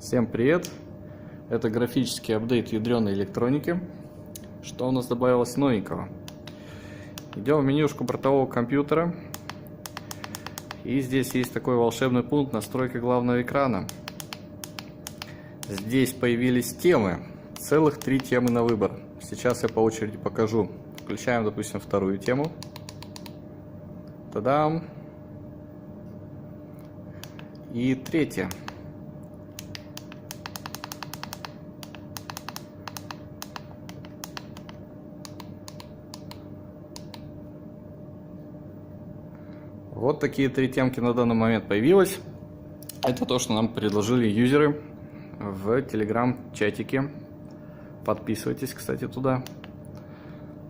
Всем привет! Это графический апдейт ядреной электроники. Что у нас добавилось новенького? Идем в менюшку бортового компьютера. И здесь есть такой волшебный пункт настройка главного экрана. Здесь появились темы. Целых 3 темы на выбор. Сейчас я по очереди покажу. Включаем, допустим, вторую тему. Та-дам! И третья. Вот такие 3 темки на данный момент появилось. Это то, что нам предложили юзеры в телеграм-чатике. Подписывайтесь, кстати, туда.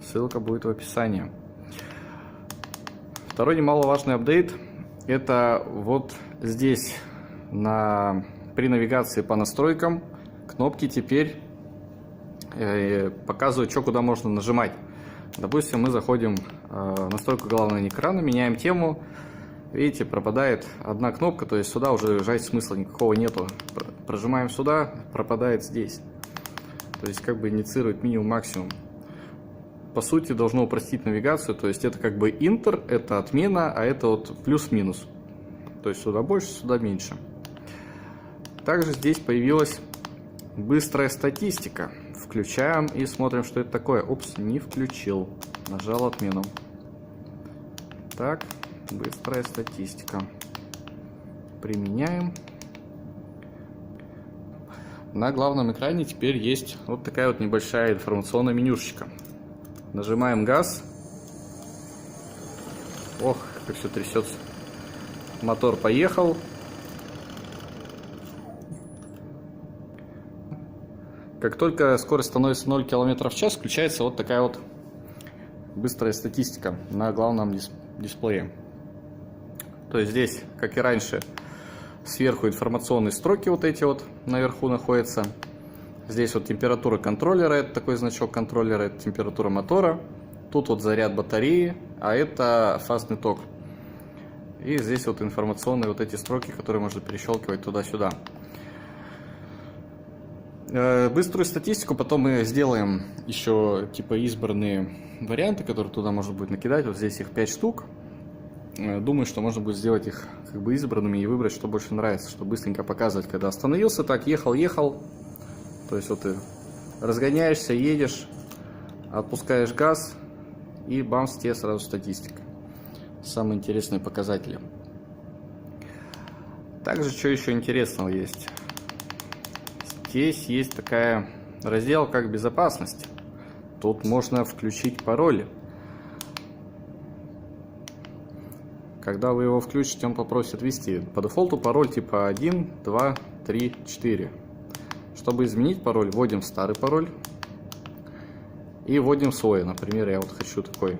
Ссылка будет в описании. Второй немаловажный апдейт. Это вот здесь при навигации по настройкам кнопки теперь показывают, что куда можно нажимать. Допустим, мы заходим в настройку главного экрана, меняем тему. Видите, пропадает одна кнопка, то есть сюда уже жать смысла никакого нету. Прожимаем сюда, пропадает здесь. То есть как бы инициирует минимум-максимум. По сути, должно упростить навигацию, то есть это как бы интер, это отмена, а это вот плюс-минус. То есть сюда больше, сюда меньше. Также здесь появилась быстрая статистика. Включаем и смотрим, что это такое. Упс, не включил. Нажал отмену. Так, быстрая статистика. Применяем. На главном экране теперь есть вот такая вот небольшая информационная менюшечка. Нажимаем газ. Ох, как все трясется. Мотор поехал. Как только скорость становится 0 км в час, включается вот такая вот быстрая статистика на главном дисплее. То есть здесь, как и раньше, сверху информационные строки вот эти вот наверху находятся. Здесь вот температура контроллера, это такой значок контроллера, это температура мотора. Тут вот заряд батареи, а это фазный ток. И здесь вот информационные вот эти строки, которые можно перещелкивать туда-сюда. Быструю статистику потом мы сделаем еще типа избранные варианты, которые туда можно будет накидать. Вот здесь их 5 штук. Думаю, что можно будет сделать их как бы избранными и выбрать, что больше нравится, чтобы быстренько показывать, когда остановился, так, ехал. То есть вот ты разгоняешься, едешь, отпускаешь газ и бамс, тебе сразу статистика. Самые интересные показатели. Также, что еще интересного есть? Здесь есть такая раздел, как безопасность. Тут можно включить пароль. Когда вы его включите, он попросит ввести. По дефолту пароль типа 1, 2, 3, 4. Чтобы изменить пароль, вводим старый пароль. И вводим свой. Например, я вот хочу такой.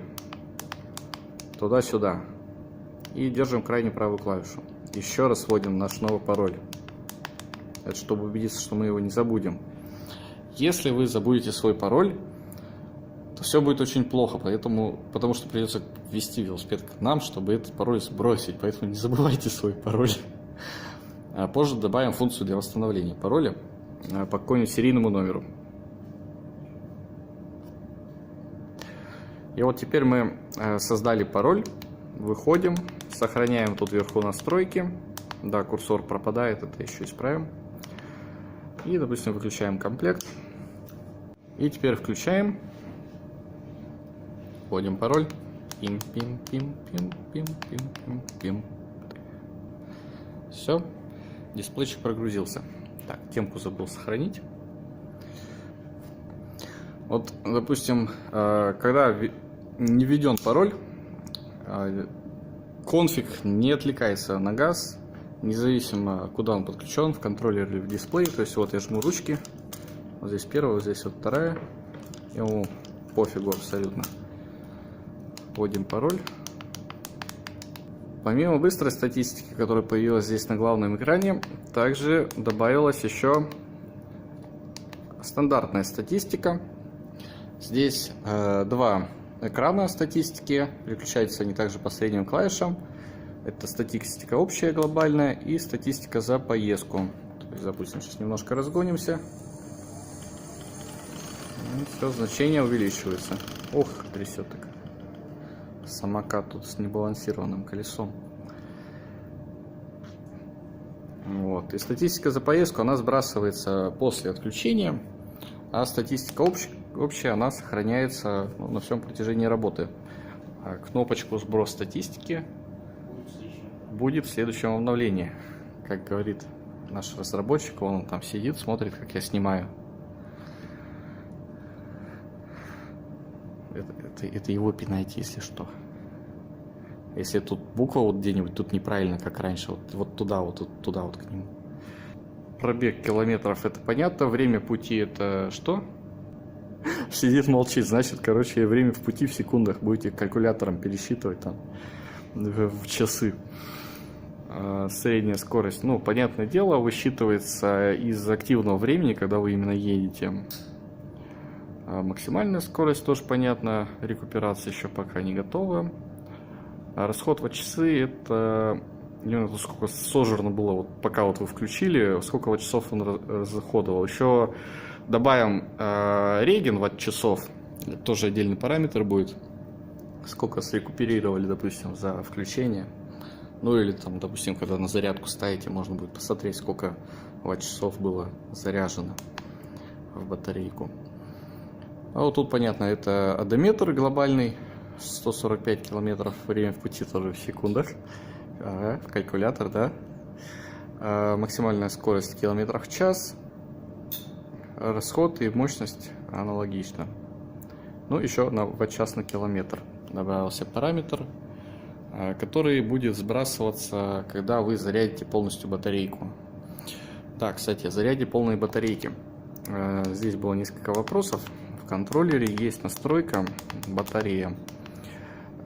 Туда-сюда. И держим крайне правую клавишу. Еще раз вводим наш новый пароль. Это чтобы убедиться, что мы его не забудем. Если вы забудете свой пароль, то все будет очень плохо, потому что придется ввести велосипед к нам, чтобы этот пароль сбросить. Поэтому не забывайте свой пароль. А позже добавим функцию для восстановления пароля по какому-нибудь серийному номеру. И вот теперь мы создали пароль, выходим, сохраняем тут вверху настройки. Да, курсор пропадает, это еще исправим. И, допустим, выключаем комплект. И теперь включаем. Вводим пароль. Пим-пим-пим-пим-пим-пим-пим. Все. Дисплейчик прогрузился. Так, темку забыл сохранить. Вот, допустим, когда не введен пароль, конфиг не отвлекается на газ. Независимо, куда он подключен, в контроллер или в дисплей. То есть вот я жму ручки. Вот здесь первая, вот здесь вот вторая. Ему пофигу абсолютно. Вводим пароль. Помимо быстрой статистики, которая появилась здесь на главном экране, также добавилась еще стандартная статистика. Здесь 2 экрана статистики. Переключаются они также по средним клавишам. Это статистика общая, глобальная, и статистика за поездку. То То есть, допустим, сейчас немножко разгонимся. И все, значение увеличивается. Ох, трясет так. Самокат тут с небалансированным колесом. Вот. И статистика за поездку, она сбрасывается после отключения, а статистика общая, она сохраняется, ну, на всем протяжении работы. А кнопочку «Сброс статистики» будет в следующем обновлении. Как говорит наш разработчик, он там сидит, смотрит, как я снимаю. Это его пинайте, если что. Если тут буква вот где-нибудь тут неправильно, как раньше, вот туда вот к нему. Пробег километров — это понятно, время пути — это что? Сидит, молчит, значит, короче, время в пути в секундах будете калькулятором пересчитывать там в часы. Средняя скорость, ну, понятное дело, высчитывается из активного времени, когда вы именно едете. Максимальная скорость тоже понятно, рекуперация еще пока не готова. А расход ватт-часы — это сколько сожрано было, вот пока вот вы включили, сколько ватт-часов он расходовал. Еще добавим реген ватт-часов, тоже отдельный параметр будет, сколько срекуперировали, допустим, за включение. Ну или там, допустим, когда на зарядку ставите, можно будет посмотреть, сколько ватт-часов было заряжено в батарейку. А вот тут понятно, это одометр глобальный, 145 километров, время в пути тоже в секундах. Ага, в калькулятор, да. Максимальная скорость в километрах в час. Расход и мощность аналогично. Ну, еще на ватт-час на километр добавился параметр, который будет сбрасываться, когда вы зарядите полностью батарейку. Да, кстати, о заряде полной батарейки. Здесь было несколько вопросов. В контроллере есть настройка батарея.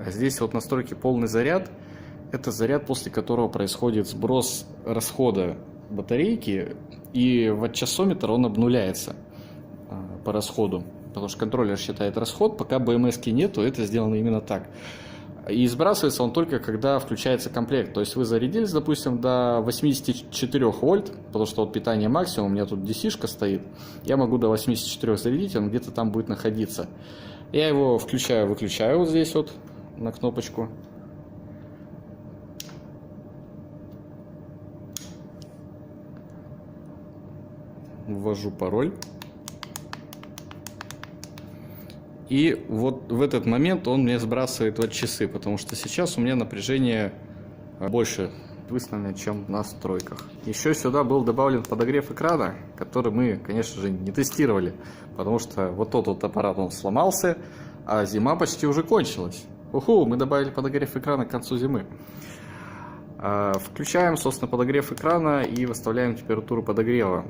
Здесь вот настройки полный заряд. Это заряд, после которого происходит сброс расхода батарейки, и ватт-часометр он обнуляется по расходу, потому что контроллер считает расход, пока BMS-ки нету, это сделано именно так. И сбрасывается он только когда включается комплект, то есть вы зарядились, допустим, до 84 вольт, потому что вот питание максимум, у меня тут DC-шка стоит, я могу до 84 зарядить, он где-то там будет находиться. Я его включаю-выключаю вот здесь вот на кнопочку. Ввожу пароль. И вот в этот момент он мне сбрасывает ватт-часы, потому что сейчас у меня напряжение больше выставлено, чем в настройках. Еще сюда был добавлен подогрев экрана, который мы, конечно же, не тестировали, потому что вот тот вот аппарат, он сломался, а зима почти уже кончилась. Уху, мы добавили подогрев экрана к концу зимы. Включаем, собственно, подогрев экрана и выставляем температуру подогрева.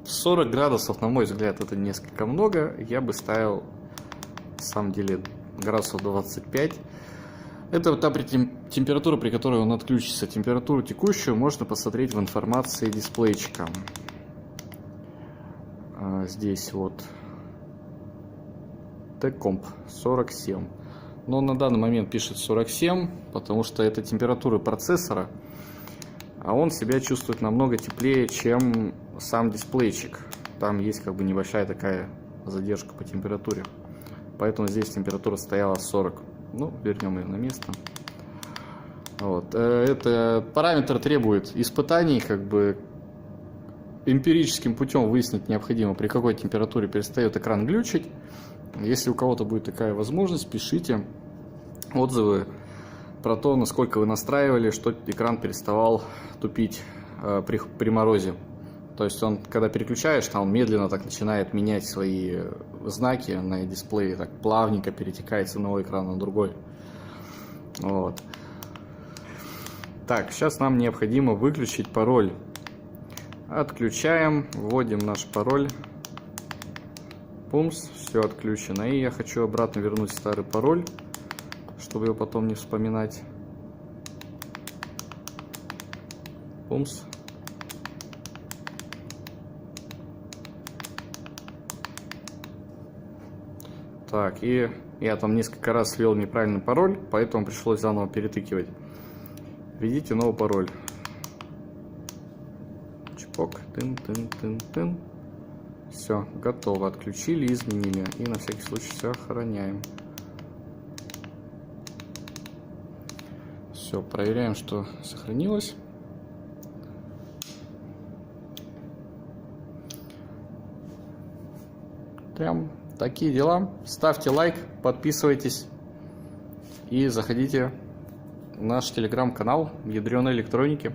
40 градусов, на мой взгляд, это несколько много. Я бы ставил, на самом деле, градусов 25. Это та температура, при которой он отключится. Температуру текущую можно посмотреть в информации дисплейчика. Здесь вот TechComp 47. Но на данный момент пишет 47, потому что это температура процессора, а он себя чувствует намного теплее, чем сам дисплейчик. Там есть как бы небольшая такая задержка по температуре. Поэтому здесь температура стояла 40. Ну, вернем ее на место. Вот. Это параметр требует испытаний, как бы эмпирическим путем выяснить необходимо, при какой температуре перестает экран глючить. Если у кого-то будет такая возможность, пишите отзывы про то, насколько вы настраивали, что экран переставал тупить при морозе. То есть он, когда переключаешь, там он медленно так начинает менять свои знаки на дисплее, так плавненько перетекает с одного экрана на другой. Вот. Так, сейчас нам необходимо выключить пароль. Отключаем, вводим наш пароль. Пумс, все отключено. И я хочу обратно вернуть старый пароль, чтобы его потом не вспоминать. Пумс. Так, и я там несколько раз ввел неправильный пароль, поэтому пришлось заново перетыкивать. Введите новый пароль. Ок, тын-тын-тын-тын. Все, готово. Отключили, изменили. И на всякий случай сохраняем. Все, проверяем, что сохранилось. Прям такие дела. Ставьте лайк, подписывайтесь и заходите в наш телеграм-канал Ядреной электроники.